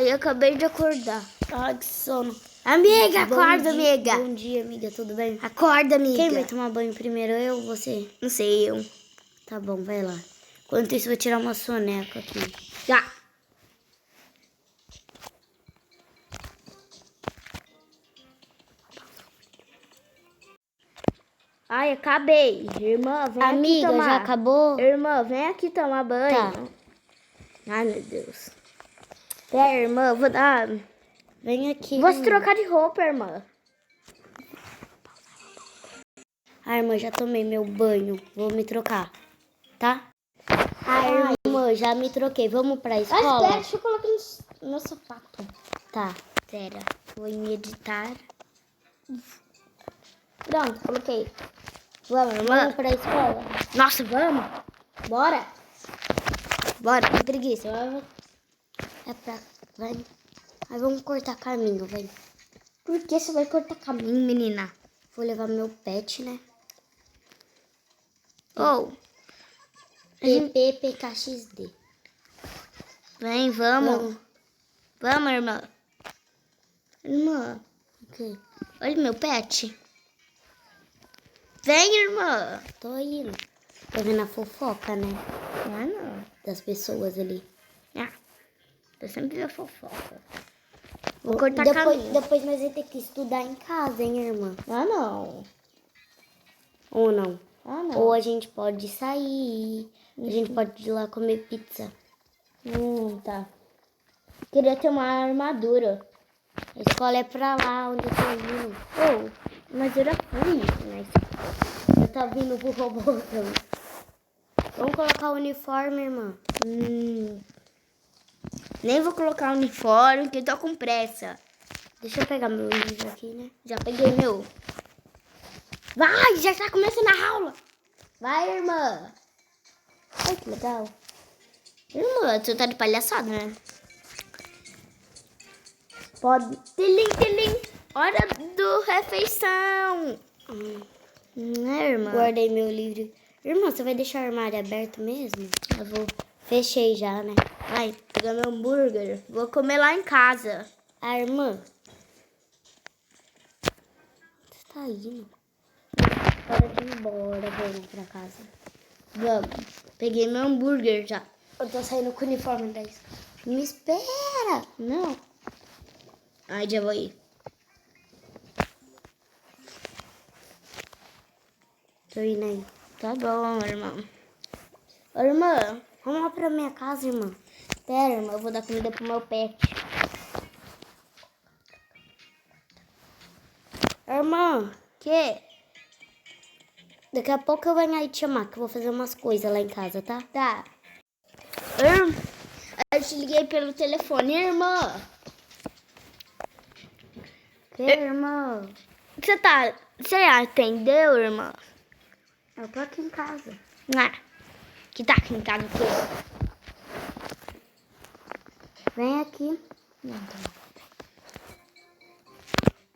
Eu acabei de acordar. Ai, que sono. Amiga, acorda, amiga. Bom dia, amiga. Tudo bem? Acorda, amiga. Quem vai tomar banho primeiro? Eu ou você? Não sei, eu. Tá bom, vai lá. Enquanto isso, eu vou tirar uma soneca aqui. Já. Ai, acabei. Irmã, vem Amiga, aqui tomar. já acabou? Irmã, vem aqui tomar banho. Tá. Ai, meu Deus. Pera, irmã, vou dar... Vem aqui. Vou se trocar de roupa, irmã. Ai, irmã, já tomei meu banho. Vou me trocar, tá? Ai, Irmã, já me troquei. Vamos pra escola? espera, deixa eu colocar no meu sapato. Tá, pera. Vou em editar. Pronto, coloquei. Vamos, irmã. Vamos pra escola? Nossa, vamos. Bora. Bora, que preguiça. É pra... Vai. Aí vamos cortar caminho, vai. Por que você vai cortar caminho, menina? Vou levar meu pet, né? Ou, PPPKXD. vem, vamos. Vamos, irmã. Irmã, o quê? Olha meu pet. Vem, irmã. Tô indo. Tô vendo a fofoca, né? Ah, não. Das pessoas ali. Ah, eu sempre vi a fofoca. Vou cortar caminho. Depois nós vamos ter que estudar em casa, hein, irmã? Ah, não. Ou não? Ah, não. Ou a gente pode sair. A gente pode ir lá comer pizza. Tá. Queria ter uma armadura. A escola é pra lá, onde eu tô indo. Mas eu já fui, né? Eu tô vindo pro robôzão. Vamos colocar o uniforme, irmã. Nem vou colocar o uniforme, que eu tô com pressa. Deixa eu pegar meu livro aqui, né? Já peguei meu. Vai, já tá começando a aula. Vai, irmã. Ai, que legal. Irmã, tu tá de palhaçada, né? Pode. Tilim, tilim. Hora do refeição. Né, irmã? Guardei meu livro. Irmã, você vai deixar o armário aberto mesmo? Eu vou. Fechei já, né? Ai, pegar meu hambúrguer. Vou comer lá em casa. Ah, irmã. Você tá indo? Hora de ir embora. Vamos pra casa. Vamos. Peguei meu hambúrguer já. Eu tô saindo com o uniforme da escola. Me espera. Não. Ai, já vou ir. Tô indo aí. Tá bom, irmão. Ô, irmã, vamos lá pra minha casa, irmã. Pera, irmão, eu vou dar comida pro meu pet. Irmã, Que? daqui a pouco eu venho aí te chamar, que eu vou fazer umas coisas lá em casa, tá? Tá. Eu te liguei pelo telefone, irmã. Que, irmã? Você atendeu, irmã? Eu tô aqui em casa. Ah, que tá aqui em casa o quê? Vem aqui.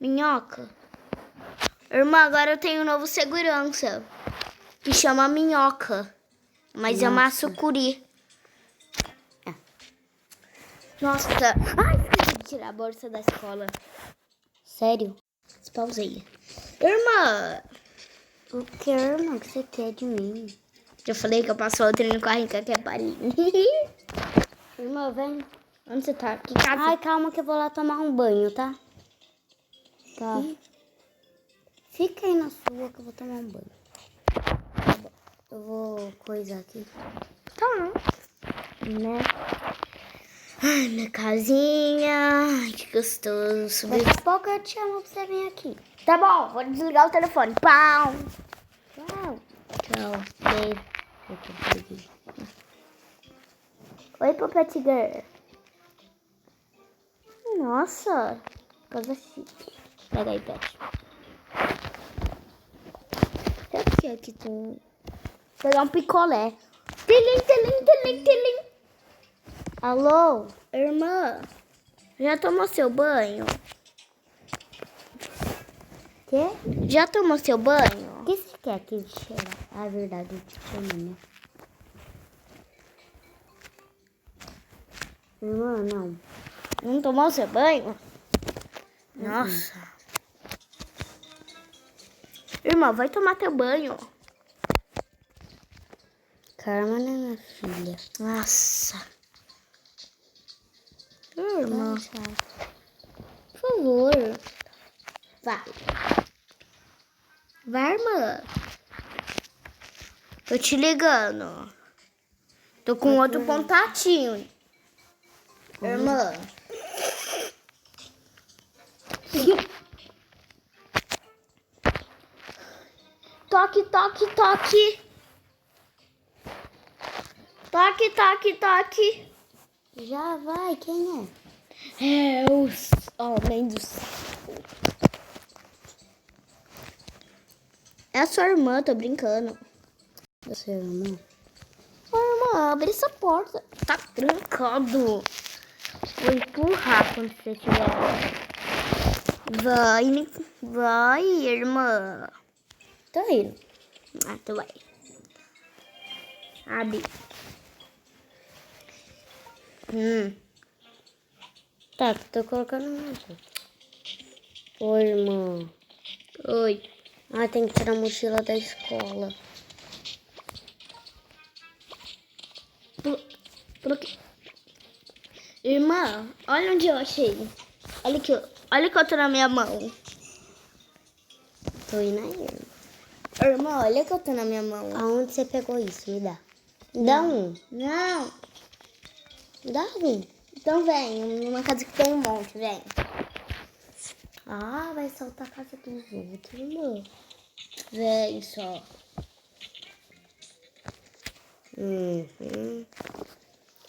Minhoca. Irmã, agora eu tenho um novo segurança. Que chama Minhoca. Mas é uma Nossa. sucuri. É. Nossa. Ai, esqueci de tirar a bolsa da escola. Sério? Pausei. Irmã. O que, irmã? O que você quer de mim? Já falei que eu passo outro no carrinho que é parinho. Irmã, vem. Onde você tá? Que casa? Ai, calma que eu vou lá tomar um banho, tá? Tá. Fica aí na sua que eu vou tomar um banho. Tá bom. Eu vou coisar aqui. Tá. Né? Ai, minha casinha. Ai, que gostoso. Subir. Daqui a pouco eu te chamo pra você vir aqui. Tá bom, vou desligar o telefone. Pau. Tchau. Tchau. Beijo. Oi, Puppet Girl. Nossa, coisa chique. Pega aí, pet. O que é que tem? Vou pegar um picolé. Tilim, tilim, tilim, tilim. Alô? Irmã, já tomou seu banho? Quê? Já tomou seu banho? O que você quer que cheira? Ah, é verdade, eu te chamei, né? Irmã, não. Não tomou seu banho? Nossa. Irmã, vai tomar teu banho. Calma, né, minha filha? Nossa. Irmã, Chato. por favor. Vai. Vai, irmã. Tô te ligando. Tô com outro contatinho. Irmã. Toque, toque, toque. Toque, toque, toque. Já vai, quem é? É os homens do céu. É a sua irmã, tô brincando. Seu irmão? Ô, irmã, abre essa porta. Tá trancado. Vou empurrar quando você tiver. Vai, irmã. Tô indo. Ah, tu vai. Abre. Tá, tô colocando na boca. Oi, irmão. Oi. Ah, tem que tirar a mochila da escola. Por aqui. Irmã, olha onde eu achei. Olha aqui, olha que eu tô na minha mão. Tô indo aí, irmão. Irmã, olha que eu tô na minha mão. Aonde você pegou isso? Me dá. Me dá um. Não. Me dá um. Então vem, numa casa que tem um monte, vem. Ah, vai soltar a casa dos outros, irmão. Vem só. Uhum.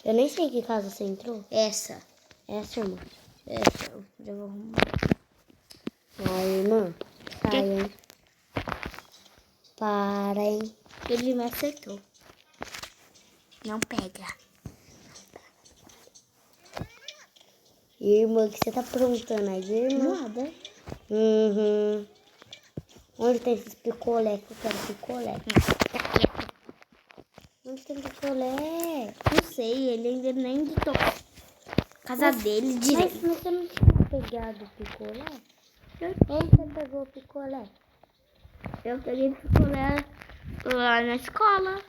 Eu nem sei que casa você entrou. Essa. Essa, irmã. Essa, eu já vou arrumar. Ai, irmã. Sai, hein. Para, hein. Ele me acertou. Não pega. Irmã, o que você tá aprontando aí, irmã? Nada. Uhum. Onde tem esses picolé? Que eu quero picolé. Onde tem picolé? Não sei, ele ainda nem editou casa dele direito. Mas você não tinha pegado o picolé? Onde você pegou o picolé? Eu peguei picolé lá na escola.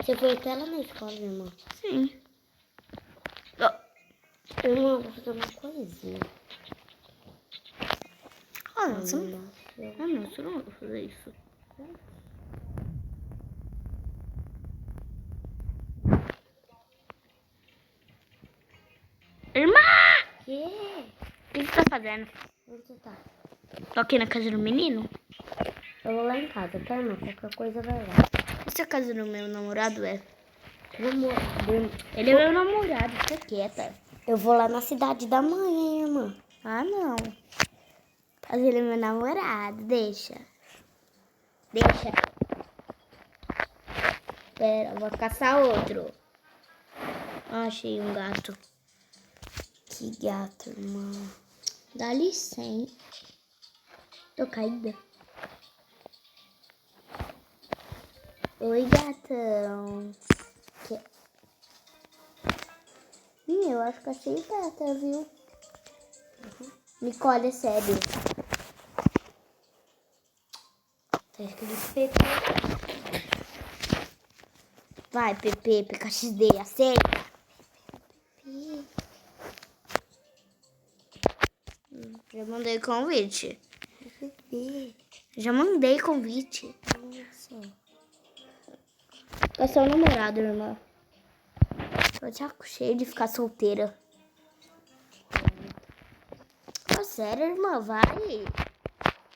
Você foi até lá na escola, irmã? Sim. Irmã, vou fazer uma coisinha. Ah, não, você não, Nossa. não, você não vai fazer isso. Irmã! Que? O que você tá fazendo? Onde você tá? Tô aqui na casa do menino. Eu vou lá em casa, tá, irmã? Qualquer coisa vai lá. Essa é a casa do meu namorado é. Vamos. Ele é meu namorado, fica quieta. Eu vou lá na cidade da mãe, hein, irmã? Ah, não. Mas ele é meu namorado, deixa. Deixa. Pera, eu vou caçar outro. Ah, achei um gato. Que gato, irmã. Dá licença. Tô caída. Oi, gatão. Eu acho que achei gata, viu? Nicole, é sério. Tá escrito Pepe. Vai, PP, PKXD, aceita. Já mandei convite. Pepe. Já mandei convite. Nossa. É seu namorado, irmã. Tô de saco cheio de ficar solteira. Ô, sério, irmã, vai.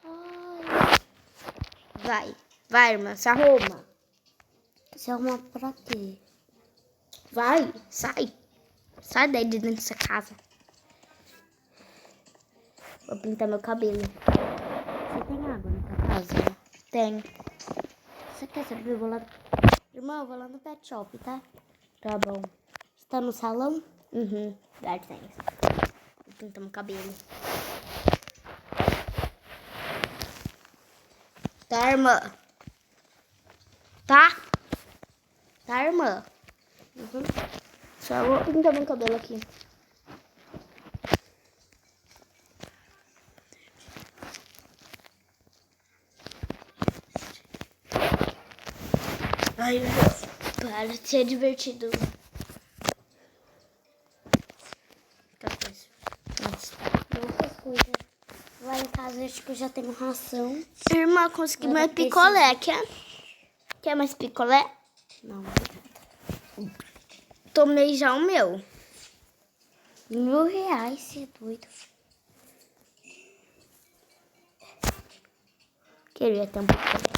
Ai. Vai. Vai, irmã, se arruma. Se arruma pra quê? Vai, sai. Sai daí de dentro dessa casa. Vou pintar meu cabelo. Você tem água na sua casa? Tem. Você quer saber? Eu vou lá. Irmã, eu vou lá no pet shop, tá? Tá bom. Você tá no salão? Uhum. Dá licença. Vou pintar meu cabelo. Tá, irmã? Tá? Tá, irmã? Uhum. Só vou pintar meu cabelo aqui. Ai, meu Deus. Para de ser divertido. Muitas coisas. Lá em casa acho que eu já tenho ração. Irmã, consegui Agora mais preciso. picolé, quer? Quer mais picolé? Não. Tomei já o meu. R$1.000, você é doido. Queria ter um picolé.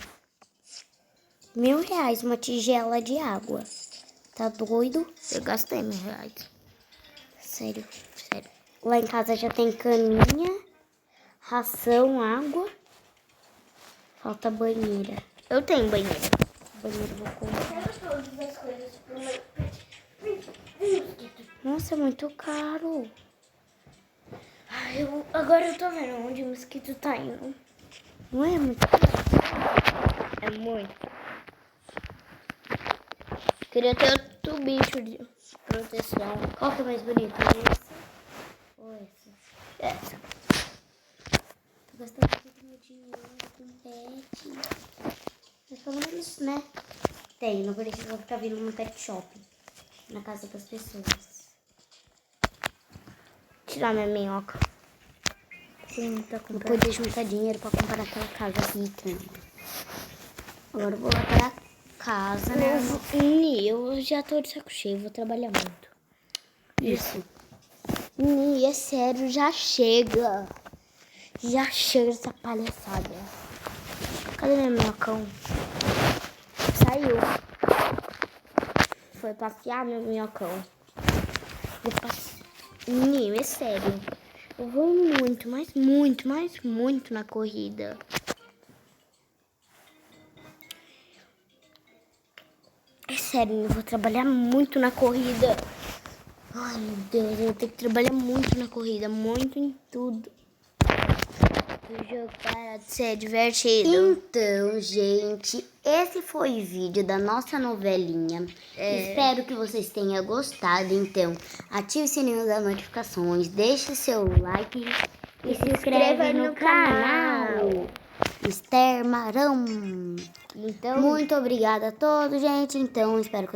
R$1.000 uma tigela de água. Tá doido? Eu gastei R$1.000. Sério, sério. Lá em casa já tem caminha, ração, água. Falta banheira. Eu tenho banheiro. Banheiro vou comprar. Nossa, é muito caro. Ai, agora eu tô vendo onde o mosquito tá indo. Não é muito caro? É muito. Queria ter outro bicho de proteção. Qual que é mais bonito? Essa ou essa? Essa. Tô gastando muito meu dinheiro com pet. Mas pelo menos, né? Tem, não precisa ficar vindo no pet shop. Na casa das pessoas. Tirar minha minhoca. Sim, pra comprar. Eu poder juntar dinheiro pra comprar aquela casa rica. Agora eu vou lá pra casa, né? Eu já tô de saco cheio, vou trabalhar muito. Isso. É sério, já chega. Já chega essa palhaçada. Cadê meu minhocão? Saiu. Foi passear meu minhocão. Vou passear. É sério. Eu vou muito, mas muito na corrida. É sério, eu vou trabalhar muito na corrida. Ai, meu Deus, eu vou ter que trabalhar muito na corrida, muito em tudo. O jogo para de ser divertido. Então, gente, esse foi o vídeo da nossa novelinha. Espero que vocês tenham gostado. Então, ative o sininho das notificações, deixe seu like e se inscreva no canal. Esther Marão. Então, Muito obrigada a todos, gente. Então, espero que